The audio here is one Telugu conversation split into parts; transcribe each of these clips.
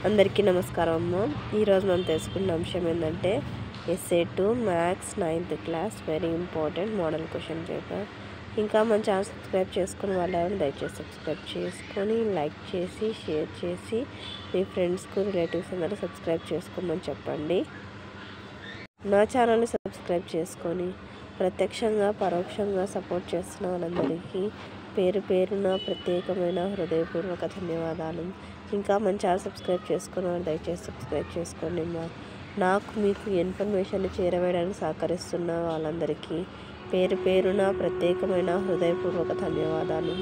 అందరికీ నమస్కారం అమ్మ. ఈరోజు మనం తెలుసుకున్న అంశం ఏంటంటే SA 2 maths 9th class very important model question paper. ఇంకా మన ఛానల్ సబ్స్క్రైబ్ చేసుకుని వాళ్ళు దయచేసి సబ్స్క్రైబ్ చేసుకొని లైక్ చేసి షేర్ చేసి మీ ఫ్రెండ్స్కు రిలేటివ్స్ అందరూ సబ్స్క్రైబ్ చేసుకోమని చెప్పండి. నా ఛానల్ని సబ్స్క్రైబ్ చేసుకొని ప్రత్యక్షంగా పరోక్షంగా సపోర్ట్ చేస్తున్న వాళ్ళందరికీ పేరు పేరున ప్రత్యేకమైన హృదయపూర్వక ధన్యవాదాలు. ఇంకా మన ఛానల్ సబ్స్క్రైబ్ చేసుకున్న వాళ్ళు దయచేసి సబ్స్క్రైబ్ చేసుకోండి. నాకు మీకు ఇన్ఫర్మేషన్ చేరవేయడానికి సహకరిస్తున్న వాళ్ళందరికీ పేరు పేరున ప్రత్యేకమైన హృదయపూర్వక ధన్యవాదాలు.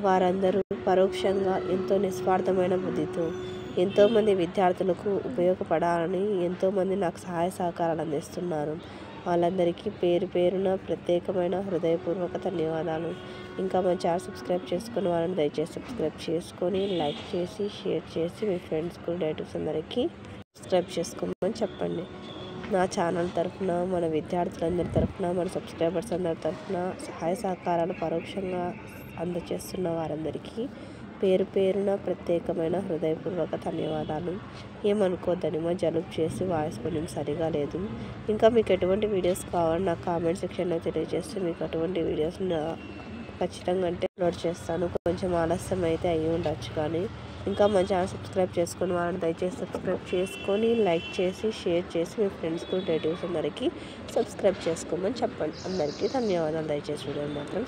వారందరూ పరోక్షంగా ఎంతో నిస్వార్థమైన బుద్ధితో ఎంతోమంది విద్యార్థులకు ఉపయోగపడాలని ఎంతోమంది నాకు సహాయ సహకారాలు అందిస్తున్నారు. వాళ్ళందరికీ పేరు పేరున ప్రత్యేకమైన హృదయపూర్వక ధన్యవాదాలు. ఇంకా మన ఛానల్ సబ్స్క్రైబ్ చేసుకుని వాళ్ళని దయచేసి సబ్స్క్రైబ్ చేసుకొని లైక్ చేసి షేర్ చేసి మీ ఫ్రెండ్స్కు రిలేటివ్స్ అందరికీ సబ్స్క్రైబ్ చేసుకోమని చెప్పండి. నా ఛానల్ తరఫున మన విద్యార్థులందరి తరఫున మన సబ్స్క్రైబర్స్ అందరి తరఫున సహాయ సహకారాలు పరోక్షంగా అందజేస్తున్న వారందరికీ పేరు పేరున ప్రత్యేకమైన హృదయపూర్వక ధన్యవాదాలు. ఏమనుకోద్దని మా జలుబు చేసి వాయిస్ కొంచెం సరిగా లేదు. ఇంకా మీకు ఎటువంటి వీడియోస్ కావాలని నాకు కామెంట్ సెక్షన్లో తెలియజేస్తే మీకు అటువంటి వీడియోస్ ఖచ్చితంగా అంటే అప్లోడ్ చేస్తాను. కొంచెం ఆలస్యం అయితే అయ్యి ఉండొచ్చు, కానీ ఇంకా మన ఛానల్ సబ్స్క్రైబ్ చేసుకుని వాళ్ళని దయచేసి సబ్స్క్రైబ్ చేసుకొని లైక్ చేసి షేర్ చేసి మీ ఫ్రెండ్స్కు రిలేటివ్స్ అందరికీ సబ్స్క్రైబ్ చేసుకోమని చెప్పండి. అందరికీ ధన్యవాదాలు. దయచేసి వీడియో మాత్రం